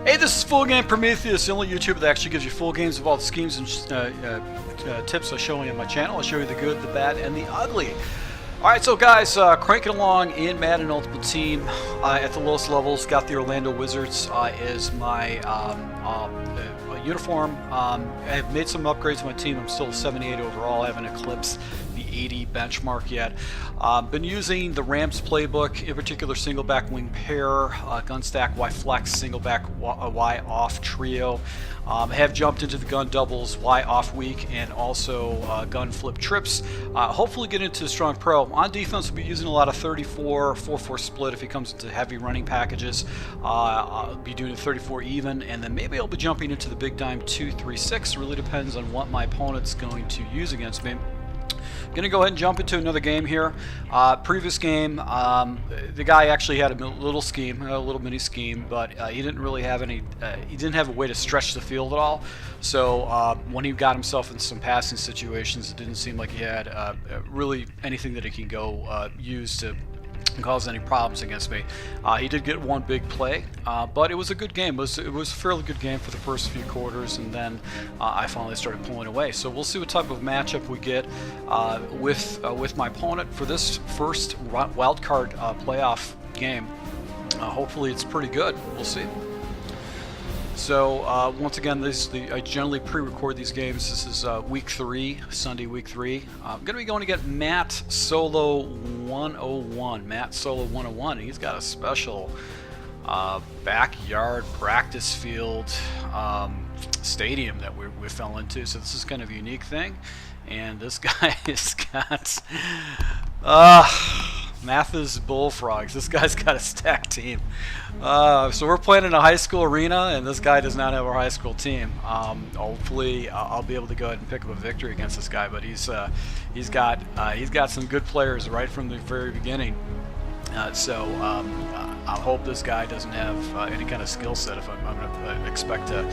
Hey, this is Full Game Prometheus, the only YouTuber that actually gives you full games of all the schemes and tips I show you on my channel. I show you the good, the bad, and the ugly. Alright, so guys, cranking along in Madden Ultimate Team at the lowest levels. Got the Orlando Wizards as my uniform. I've made some upgrades to my team. I'm still 78 overall. I haven't eclipsed the 80 benchmark yet. Been using the RAMS playbook, in particular single back wing pair, gun stack Y flex, single back Y off trio. Have jumped into the gun doubles Y off week and also gun flip trips. Hopefully get into strong pro. On defense, we'll be using a lot of 34, 4-4 split if he comes into heavy running packages. I'll be doing a 34 even, and then maybe I'll be jumping into the big dime 2-3-6. Really depends on what my opponent's going to use against me. Gonna go ahead and jump into another game here. Previous game, the guy actually had a little scheme, a little mini scheme, but he didn't really have any. He didn't have a way to stretch the field at all. So when he got himself in some passing situations, it didn't seem like he had really anything that he can go use to cause any problems against me. He did get one big play, but it was a good game. It was a fairly good game for the first few quarters, and then I finally started pulling away. So we'll see what type of matchup we get with my opponent for this first wildcard playoff game. Hopefully it's pretty good. We'll see. So once again, I generally pre-record these games. This is week 3, Sunday week 3. I'm going to be going to get Matt Solo 101. Matt Solo 101. He's got a special backyard practice field stadium that we fell into. So this is kind of a unique thing. And this guy has got Mathis Bullfrogs. This guy's got a stacked team. So we're playing in a high school arena, and this guy does not have a high school team. Hopefully, I'll be able to go ahead and pick up a victory against this guy. But he's got some good players right from the very beginning. So I hope this guy doesn't have any kind of skill set if I'm going to expect to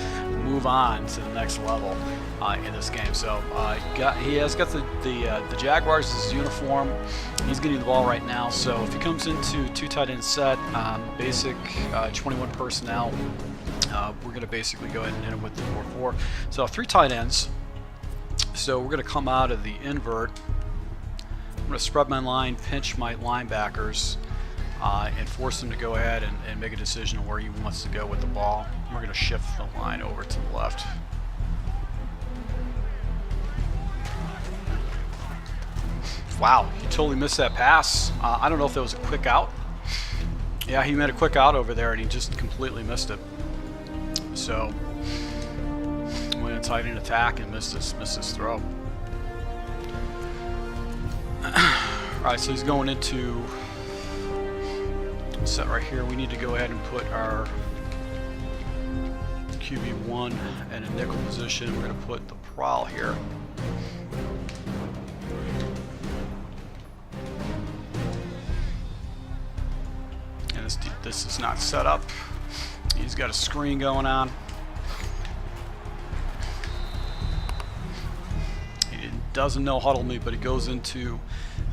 move on to the next level in this game. So he has got the Jaguars as his uniform. He's getting the ball right now. So if he comes into 2 tight end set, basic 21 personnel, we're going to basically go ahead and hit him with the 4-4. So 3 tight ends. So we're going to come out of the invert. I'm going to spread my line, pinch my linebackers, and force him to go ahead and make a decision on where he wants to go with the ball. We're going to shift the line over to the left. Wow, he totally missed that pass. I don't know if that was a quick out. Yeah, he made a quick out over there, and he just completely missed it. So, went in tight end attack and missed his throw. Alright, so he's going into set right here. We need to go ahead and put our QB1 in a nickel position. We're going to put the prowl here. And this is not set up. He's got a screen going on. He doesn't know huddle me, but he goes into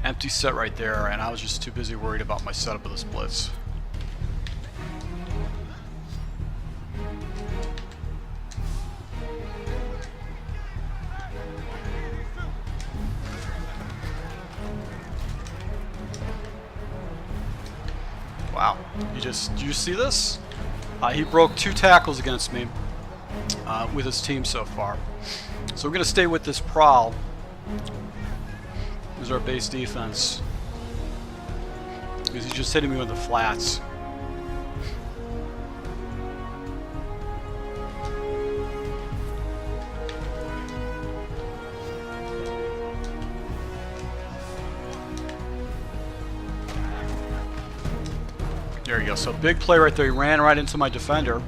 empty set right there, and I was just too busy worried about my setup of this blitz. Wow, do you see this? He broke 2 tackles against me with his team so far. So we're going to stay with this prowl. This is our base defense. Because he's just hitting me with the flats. There you go. So big play right there. He ran right into my defender.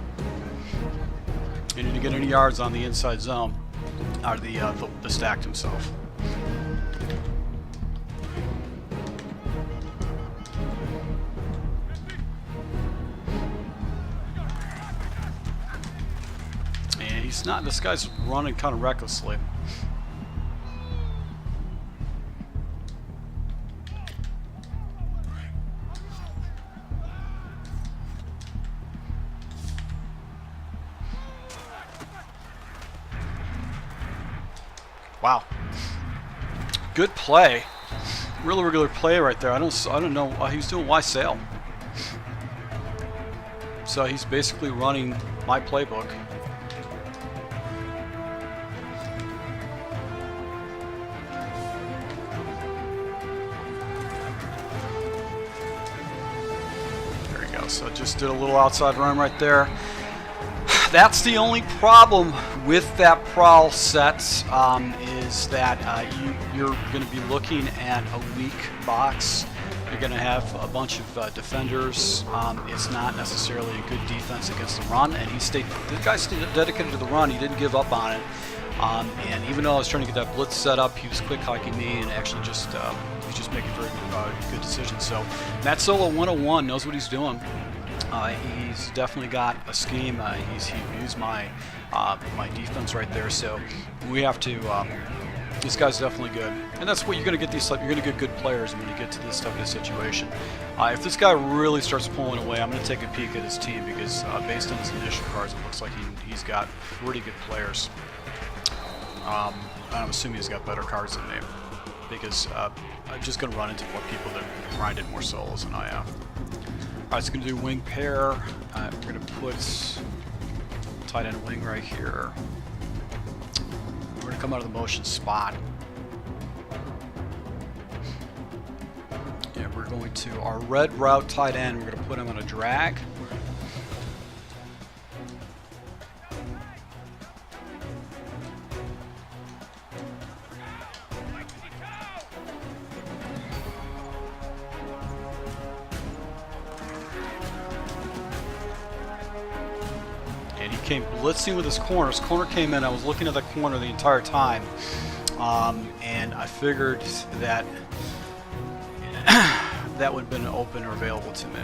He didn't get any yards on the inside zone out of the stacked himself. And he's not. This guy's running kind of recklessly. Wow. Good play. Really regular play right there. I don't know. He's doing Y sail. So he's basically running my playbook. There we go. So just did a little outside run right there. That's the only problem with that prowl set, is that you're going to be looking at a weak box. You're going to have a bunch of defenders. It's not necessarily a good defense against the run, and the guy stayed dedicated to the run. He didn't give up on it. And even though I was trying to get that blitz set up, he was quick hiking me and actually just he's just making very good decisions. So Matt Solo 101 knows what he's doing. He's definitely got a scheme. He views my my defense right there. So we have to. This guy's definitely good, and that's what you're going to get. You're going to get good players when you get to this type of situation. If this guy really starts pulling away, I'm going to take a peek at his team because based on his initial cards, it looks like he's got pretty good players. I'm assuming he's got better cards than me because I'm just going to run into more people that grinded more solos than I have. Alright, so going to do wing pair. We're going to put tight end wing right here. We're going to come out of the motion spot. Yeah, we're going to our red route tight end. We're going to put him on a drag. Came blitzing with his corner. His corner came in. I was looking at that corner the entire time, and I figured that that would have been open or available to me.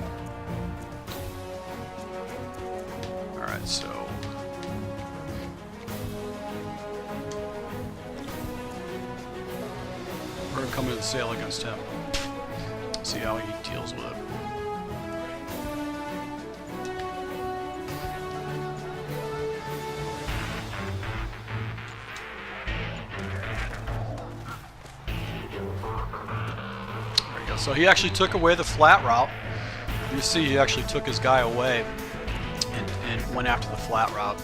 All right, so we're gonna come in and sail against him. See how he deals with it. So he actually took away the flat route. You see he actually took his guy away and went after the flat route.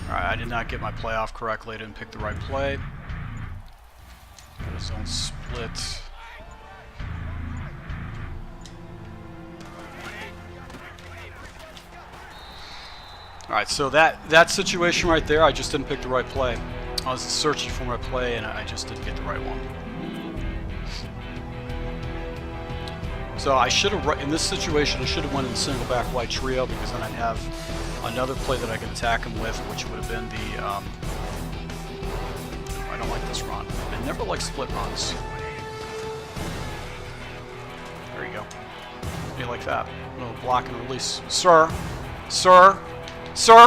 Alright, I did not get my play off correctly. I didn't pick the right play. Zone split. Alright, so that situation right there, I just didn't pick the right play. I was searching for my play and I just didn't get the right one. So I should have, in this situation, I should have went in the single back white trio because then I'd have another play that I could attack him with, which would have been the, I don't like this run. I never like split runs. There you go. You like that. A little block and release. Sir,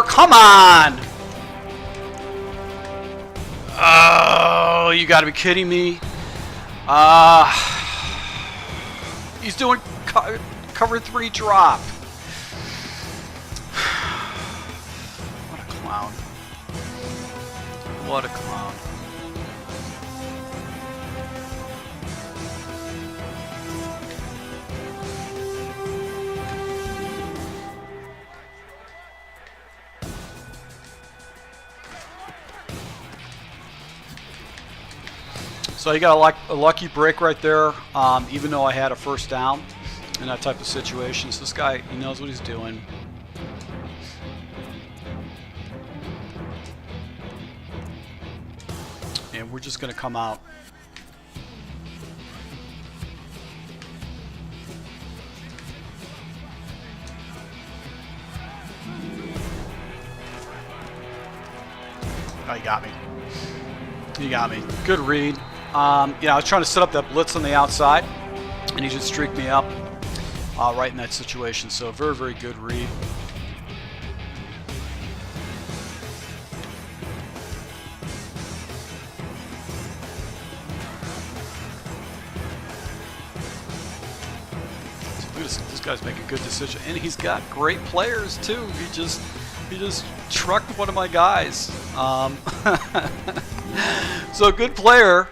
come on! Oh, you gotta be kidding me. He's doing cover 3 drop. What a clown. What a clown. So you got a lucky break right there, even though I had a first down in that type of situation. So this guy, he knows what he's doing. And we're just going to come out. Oh, you got me. You got me. Good read. I was trying to set up that blitz on the outside, and he just streaked me up right in that situation. So very, very good read. Look at this guy's making good decisions, and he's got great players too. He just trucked one of my guys. So good player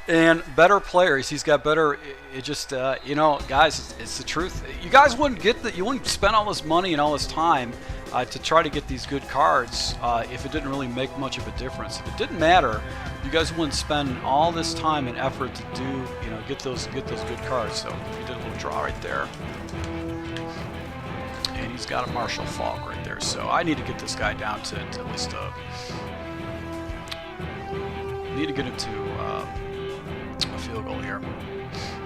and better players. He's got better. It just you know, guys, it's the truth. You guys wouldn't get that. You wouldn't spend all this money and all this time to try to get these good cards if it didn't really make much of a difference. If it didn't matter, you guys wouldn't spend all this time and effort to do, you know, get those good cards. So he did a little draw right there, and he's got a Marshall Falk right there. So I need to get this guy down to at least need to get him to a field goal here.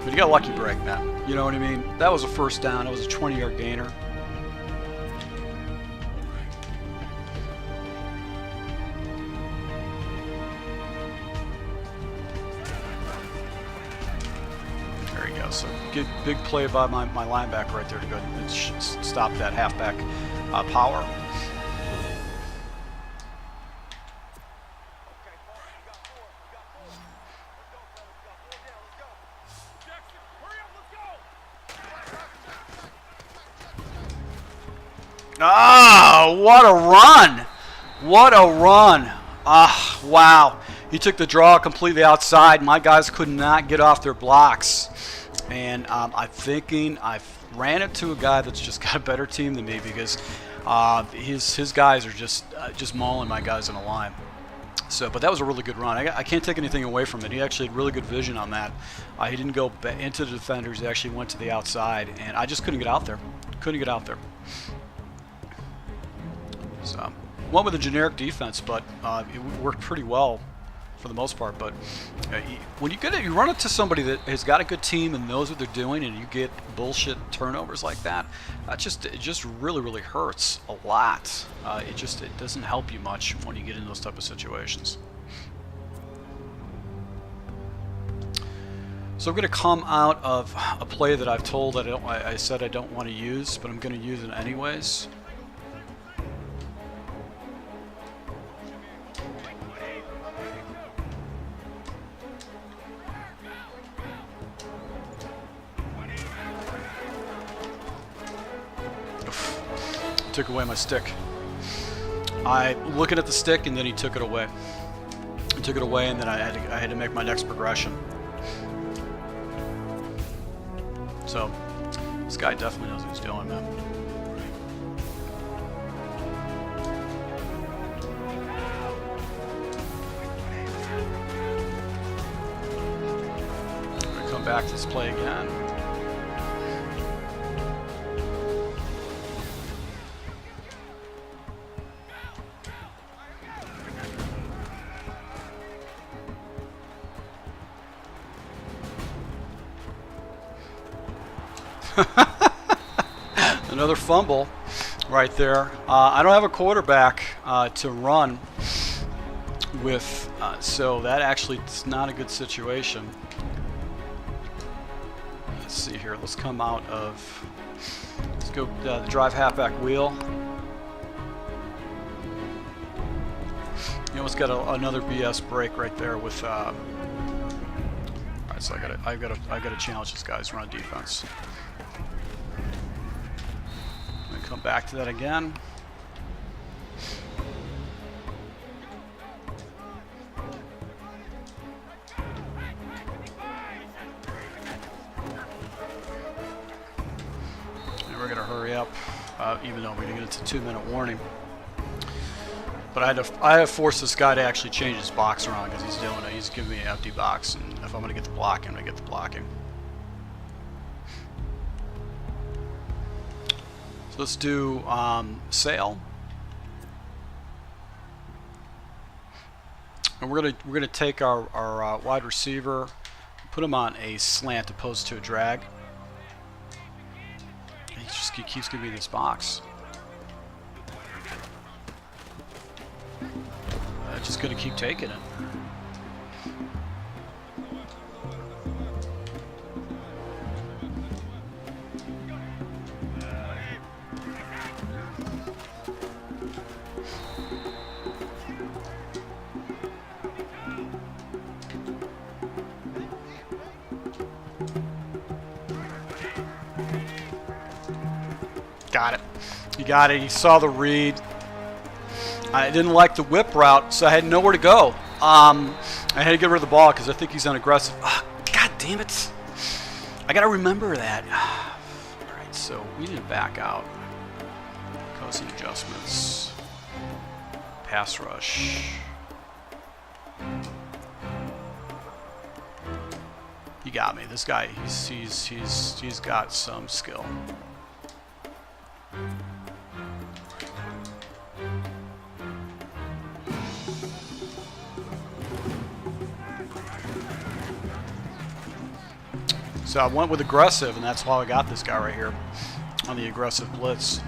But you got a lucky break, man. You know what I mean? That was a first down. That was a 20-yard gainer. There you go. So good, big play by my linebacker right there to go and stop that halfback power. Ah, what a run! What a run! Ah, wow. He took the draw completely outside. My guys could not get off their blocks. And I'm thinking I ran it to a guy that's just got a better team than me, because his guys are just mauling my guys in a line. So, but that was a really good run. I can't take anything away from it. He actually had really good vision on that. He didn't go into the defenders. He actually went to the outside, and I just couldn't get out there. Couldn't get out there. So, went with a generic defense, but it worked pretty well for the most part. But when you run into somebody that has got a good team and knows what they're doing, and you get bullshit turnovers like that, it just really hurts a lot. It doesn't help you much when you get in those type of situations. So I'm going to come out of a play that I've told that I said I don't want to use, but I'm going to use it anyways. Took away my stick. I looking at the stick, and then he took it away. He took it away, and then I had to make my next progression. So this guy definitely knows what he's doing, man. I'm gonna come back to this play again. Another fumble right there. I don't have a quarterback to run with, so that actually is not a good situation. Let's see here. Let's come out of, let's go the drive halfback wheel. You know, it's got another BS break right there with. All right, so I gotta challenge this guy's run defense. Come back to that again. And we're gonna hurry up, even though we're gonna get a 2-minute warning. But I have forced this guy to actually change his box around, because he's doing it. He's giving me an empty box, and if I'm gonna get the blocking, I'm gonna get the blocking. So let's do sail, and we're gonna take our wide receiver, put him on a slant opposed to a drag. He just keeps giving me this box. Just gonna keep taking it. got it. He got it. He saw the read. I didn't like the whip route, so I had nowhere to go. I had to get rid of the ball because I think he's unaggressive. Oh, God damn it. I got to remember that. All right, so we need to back out. Coasting adjustments. Pass rush. You got me. This guy, he's got some skill. So I went with aggressive, and that's how I got this guy right here on the aggressive blitz.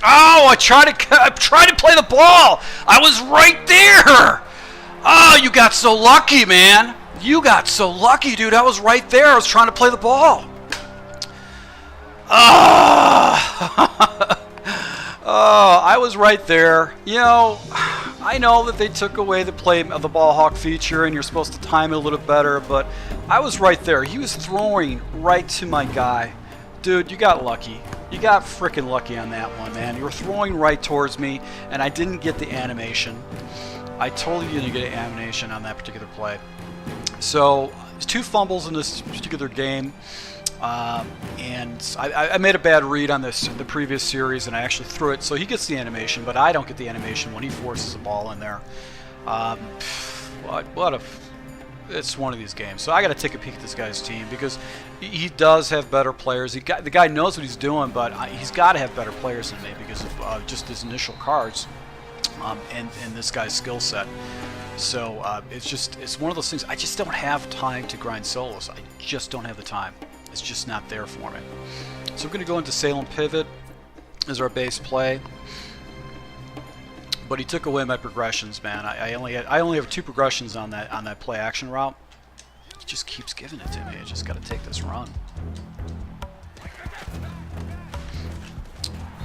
Oh, I tried to play the ball. I was right there. Oh, you got so lucky, man. You got so lucky, dude. I was right there. I was trying to play the ball. Oh, I was right there. You know, I know that they took away the play of the ball hawk feature and you're supposed to time it a little better, but I was right there. He was throwing right to my guy. Dude, you got lucky. You got freaking lucky on that one, man. You were throwing right towards me, and I didn't get the animation. I told you to get an animation on that particular play. So, there's 2 fumbles in this particular game, and I made a bad read on the previous series, and I actually threw it, so he gets the animation, but I don't get the animation when he forces the ball in there. It's one of these games. So I got to take a peek at this guy's team because he does have better players. The guy knows what he's doing, but he's got to have better players than me because of just his initial cards and this guy's skill set. So it's one of those things. I just don't have time to grind solos. I just don't have the time. It's just not there for me. So we're going to go into Salem Pivot as our base play. But he took away my progressions, man. I only have 2 progressions on that play action route. He just keeps giving it to me. I just got to take this run.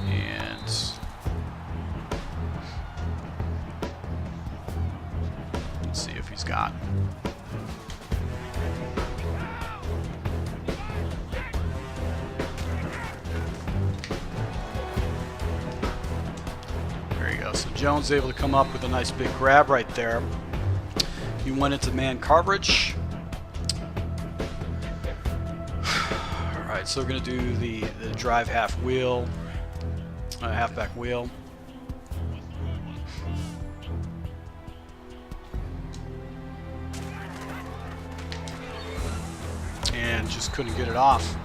And let's see if he's got. So Jones able to come up with a nice big grab right there. He went into man coverage. Alright, so we're going to do the drive half wheel, halfback wheel. And just couldn't get it off.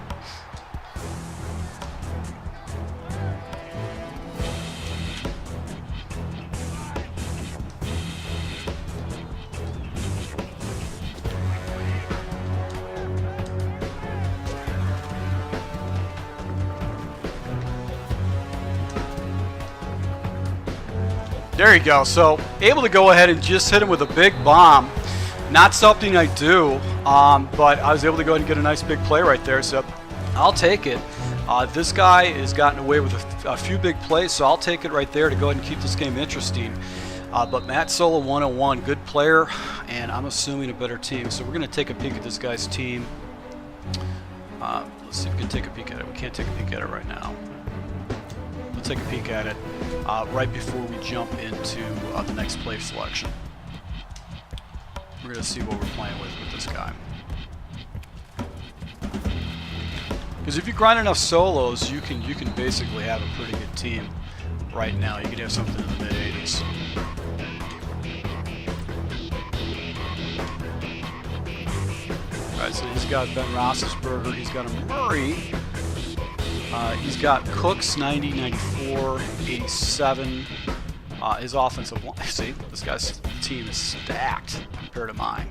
There you go. So able to go ahead and just hit him with a big bomb. Not something I do, but I was able to go ahead and get a nice big play right there. So I'll take it. This guy has gotten away with a few big plays, so I'll take it right there to go ahead and keep this game interesting. But Matt Solo 101, good player, and I'm assuming a better team. So we're going to take a peek at this guy's team. Let's see if we can take a peek at it. We can't take a peek at it right now. We'll take a peek at it right before we jump into the next play selection. We're going to see what we're playing with this guy. Because if you grind enough solos, you can basically have a pretty good team right now. You could have something in the mid-80s. Alright, so he's got Ben Roethlisberger, he's got a Murray, he's got Cooks, 90, 94, 87. His offensive line, see, this guy's team is stacked compared to mine.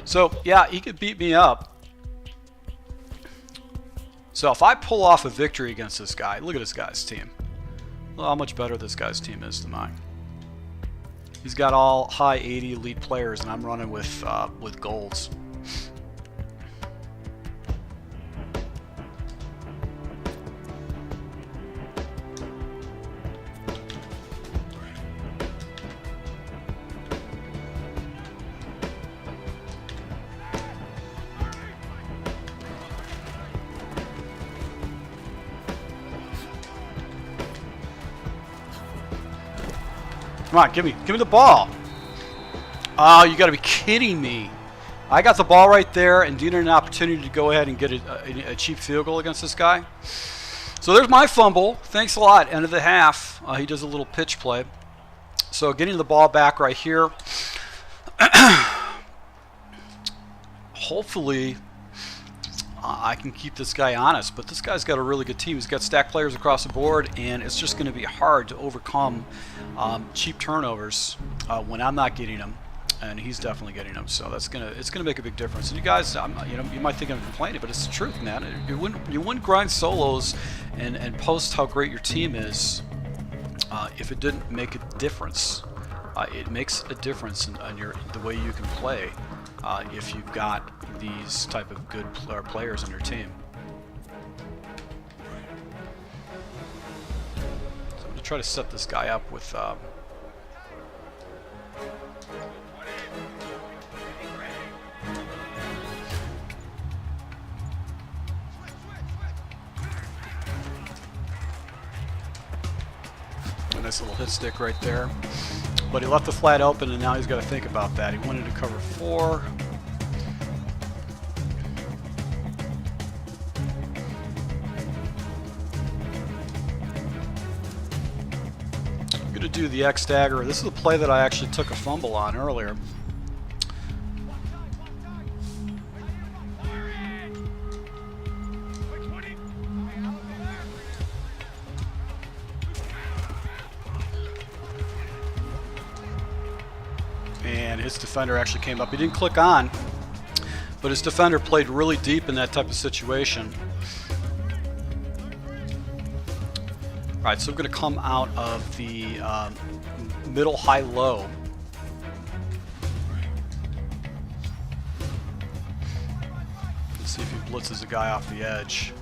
So, yeah, he could beat me up. So if I pull off a victory against this guy, look at this guy's team. Look how much better this guy's team is than mine. He's got all high 80 elite players, and I'm running with golds. Come on, give me the ball. Oh, you got to be kidding me. I got the ball right there and needed an opportunity to go ahead and get a cheap field goal against this guy. So there's my fumble. Thanks a lot. End of the half. He does a little pitch play. So getting the ball back right here. Hopefully I can keep this guy honest, but this guy's got a really good team. He's got stacked players across the board, and it's just going to be hard to overcome cheap turnovers when I'm not getting them, and he's definitely getting them. So it's gonna make a big difference. And you guys, you might think I'm complaining, but it's the truth, man. You wouldn't grind solos and post how great your team is if it didn't make a difference. It makes a difference in the way you can play if you've got these type of good players on your team. So I'm going to try to set this guy up with a nice little hit stick right there. But he left the flat open, and now he's got to think about that. He wanted to cover 4. I'm going to do the X dagger. This is a play that I actually took a fumble on earlier. And his defender actually came up. He didn't click on, but his defender played really deep in that type of situation. All right, so I'm going to come out of the middle, high, low. Let's see if he blitzes a guy off the edge.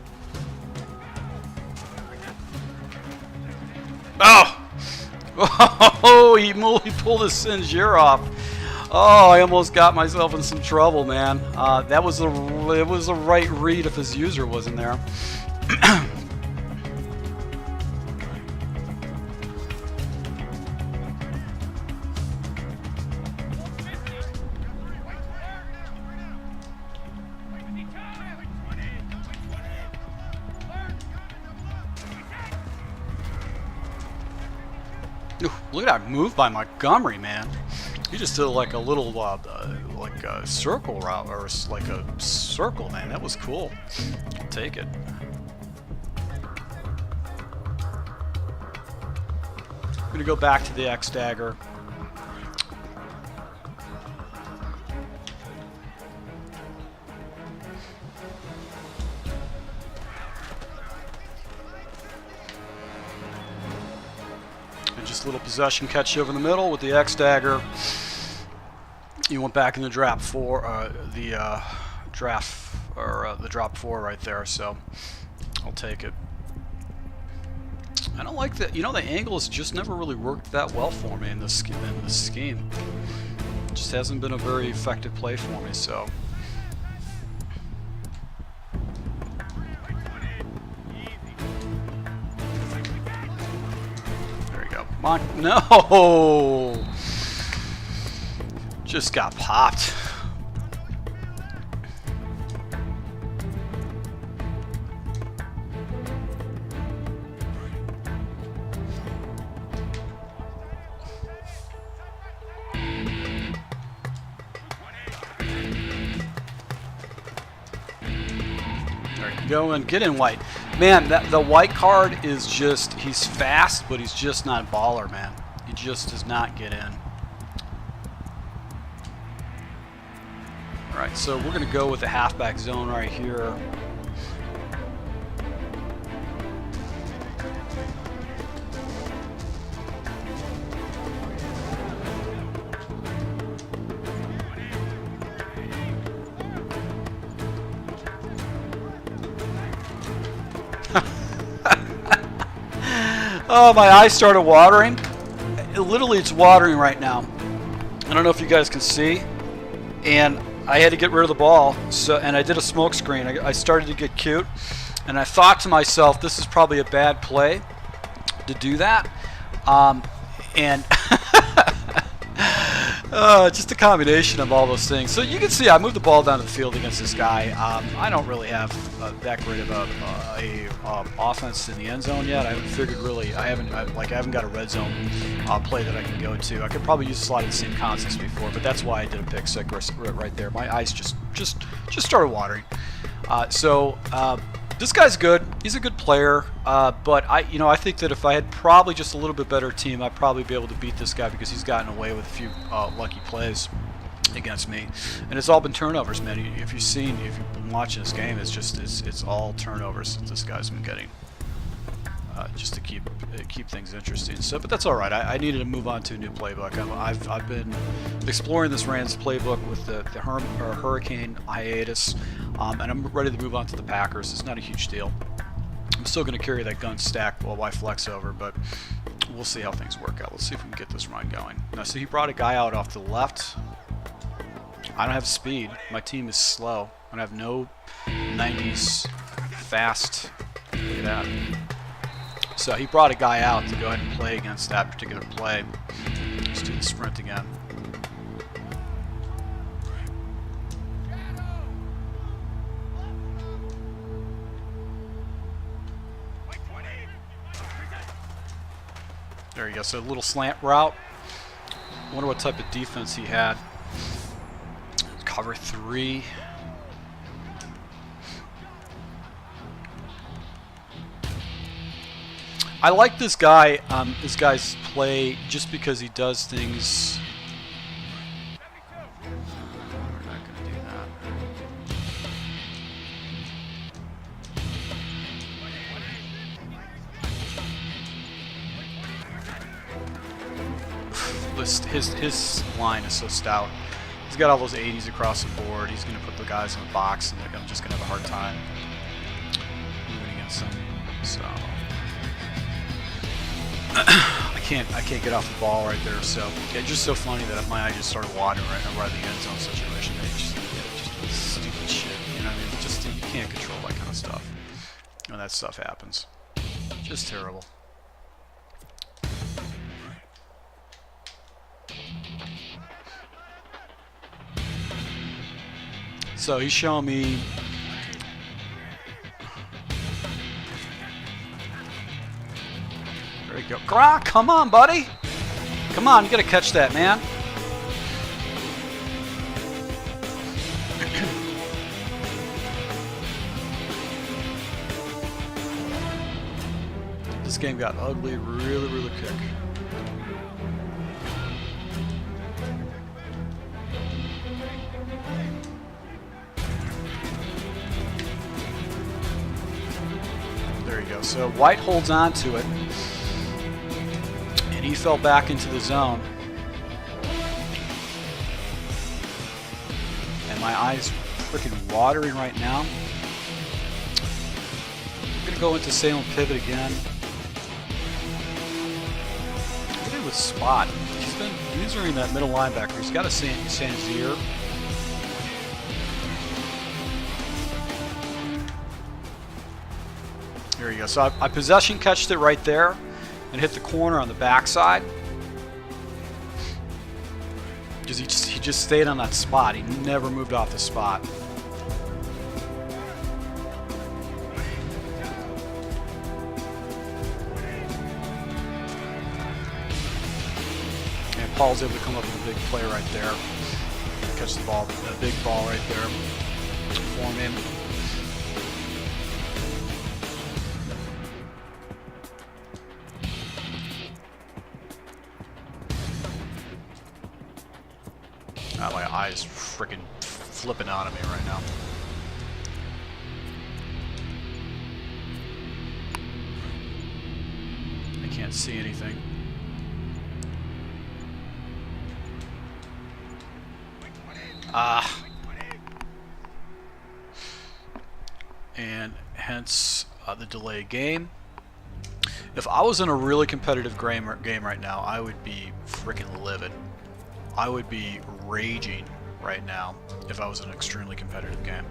Oh! Oh, he pulled his Sinjir off. Oh, I almost got myself in some trouble, man. It was the right read if his user wasn't there. Look at that move by Montgomery, man. He just did like a little, like a circle route, or like a circle, man. That was cool. I'll take it. I'm gonna go back to the X dagger. Little possession catch over the middle with the X dagger. You went back in the drop 4, the drop 4 right there. So I'll take it. I don't like that. You know, the angles just never really worked that well for me in this scheme. It just hasn't been a very effective play for me. So. No! Just got popped. There you go, and get in white. Man, the white card is just, he's fast, but he's just not a baller, man. He just does not get in. All right, so we're going to go with the halfback zone right here. Oh, my eyes started watering. Literally, it's watering right now. I don't know if you guys can see. And I had to get rid of the ball, and I did a smoke screen. I started to get cute, and I thought to myself, this is probably a bad play to do that. And Just a combination of all those things. So you can see I moved the ball down to the field against this guy. I don't really have that great of a offense in the end zone yet. I haven't figured really. I haven't got a red zone play that I can go to. I could probably use a lot of the same concepts before, but that's why I did a pick six right there. My eyes just started watering. This guy's good. He's a good player, but I think that if I had probably just a little bit better team, I'd probably be able to beat this guy because he's gotten away with a few lucky plays against me, and it's all been turnovers, man. If you've been watching this game, it's all turnovers that this guy's been getting, just to keep things interesting. So, but that's all right. I needed to move on to a new playbook. I've been exploring this RAMS playbook with the Hurricane hiatus, and I'm ready to move on to the Packers. It's not a huge deal. I'm still going to carry that gun stack while I flex over, but we'll see how things work out. Let's see if we can get this run going. Now, so he brought a guy out off to the left. I don't have speed. My team is slow. I have no 90s fast. Look at that. So he brought a guy out to go ahead and play against that particular play. Let's do the sprint again. There you go. So a little slant route. I wonder what type of defense he had. Cover 3. I like this guy, this guy's play, just because he does things. We're not going to do that. His line is so stout. He's got all those 80s across the board. He's going to put the guys in the box, and I'm just going to have a hard time moving against them. So. I can't get off the ball right there, so it's just so funny that my eye just started watering right in the end zone situation. Just stupid shit, you know what I mean? Just you can't control that kind of stuff when that stuff happens. Just terrible. So he's showing me. There you go. Come on, buddy. Come on, you gotta catch that, man. This game got ugly really, really quick. There you go. So White holds on to it. He fell back into the zone, and my eyes freaking watering right now. I'm gonna go into Salem pivot again. What did with Spot? He's been using that middle linebacker. He's got a Sanzier. There you go. So I possession catched it right there. And hit the corner on the backside, because he just stayed on that spot. He never moved off the spot. And Paul's able to come up with a big play right there, catch the ball, a big ball right there for him. My eyes freaking flipping out of me right now. I can't see anything. And hence the delay game. If I was in a really competitive game right now, I would be freaking livid. I would be raging right now if I was in an extremely competitive game.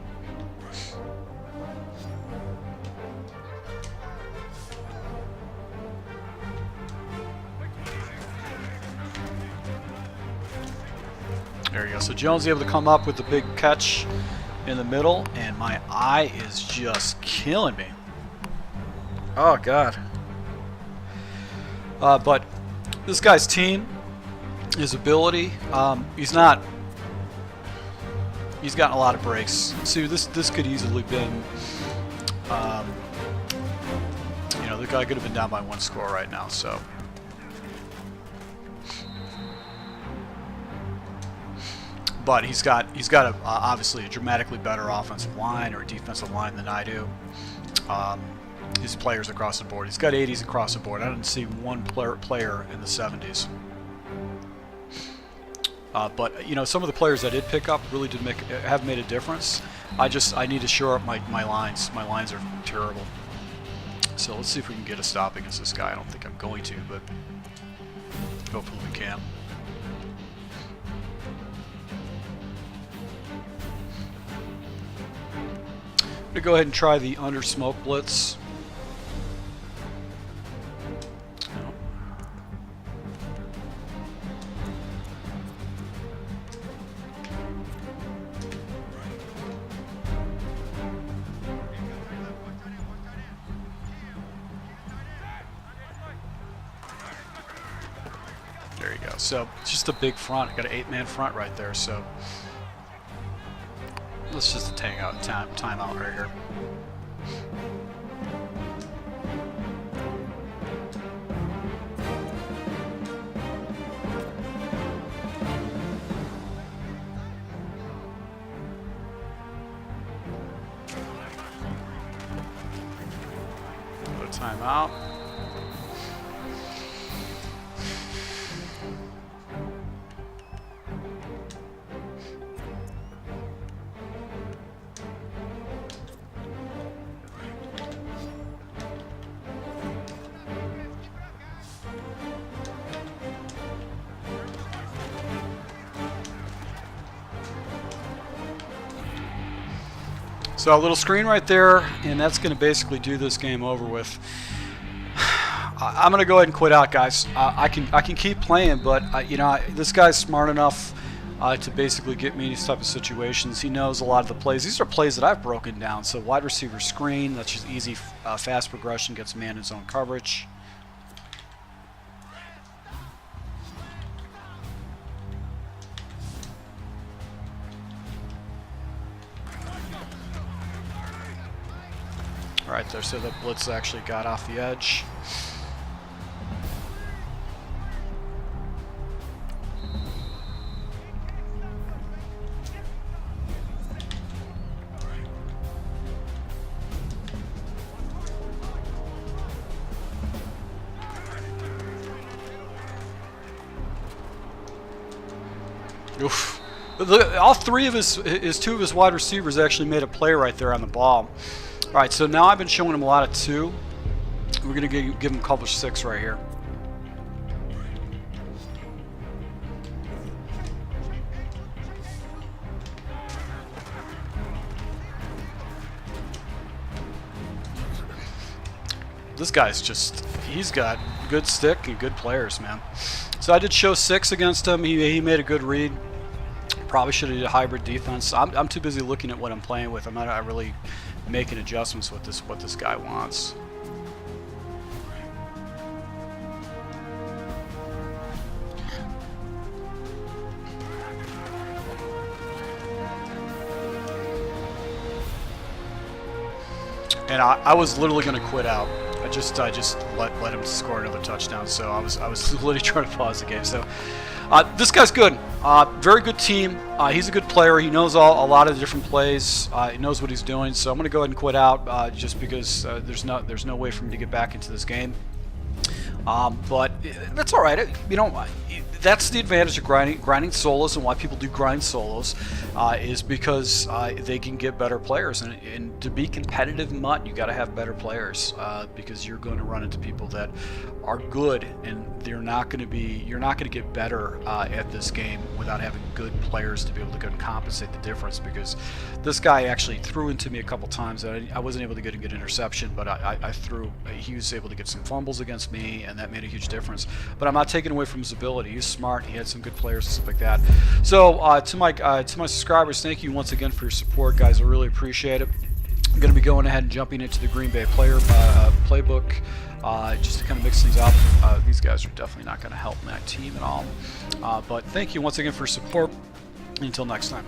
There you go. So Jones able to come up with the big catch in the middle, and my eye is just killing me. Oh God. But this guy's team, his ability, he's gotten a lot of breaks. See, this could easily been, you know, the guy could have been down by 1 score right now. So. But he's got obviously a dramatically better offensive line or defensive line than I do. His players across the board. He's got 80s across the board. I didn't see one player in the 70s. But you know, some of the players I did pick up really did have made a difference. I need to shore up my lines. My lines are terrible. So let's see if we can get a stop against this guy. I don't think I'm going to, but hopefully we can. I'm going to go ahead and try the under smoke blitz. No. There you go. So it's just a big front. I got an 8-man front right there. So. Let's just take out timeout right here. Put a timeout. So a little screen right there, and that's going to basically do this game over with. I'm going to go ahead and quit out, guys. I can keep playing, but you know, this guy's smart enough to basically get me in these type of situations. He knows a lot of the plays. These are plays that I've broken down. So wide receiver screen, that's just easy, fast progression, gets man in zone coverage. Right there, so the blitz actually got off the edge. Oof. All three of two of his wide receivers actually made a play right there on the ball. All right, so now I've been showing him a lot of 2. We're going to give him a couple of 6 right here. This guy's just, he's got good stick and good players, man. So I did show 6 against him. He made a good read. Probably should have did a hybrid defense. I'm too busy looking at what I'm playing with. I'm not really making adjustments with what this guy wants. And I was literally going to quit out. I just let him score another touchdown. So I was literally trying to pause the game. So this guy's good. Very good team. He's a good player. He knows a lot of the different plays. He knows what he's doing. So I'm going to go ahead and quit out just because there's no way for me to get back into this game. But that's all right. You know, that's the advantage of grinding solos, and why people do grind solos is because they can get better players. And to be competitive in MUT, you got to have better players because you're going to run into people that are good, and you're not going to get better at this game without having good players to be able to go and compensate the difference. Because this guy actually threw into me a couple times that I wasn't able to get a good interception, but he was able to get some fumbles against me, and that made a huge difference. But I'm not taking away from his ability. He's smart. He had some good players and stuff like that. So to my subscribers, thank you once again for your support, guys. I really appreciate it. I'm going to be going ahead and jumping into the Green Bay playbook just to kind of mix things up. These guys are definitely not going to help my team at all. But thank you once again for your support. Until next time.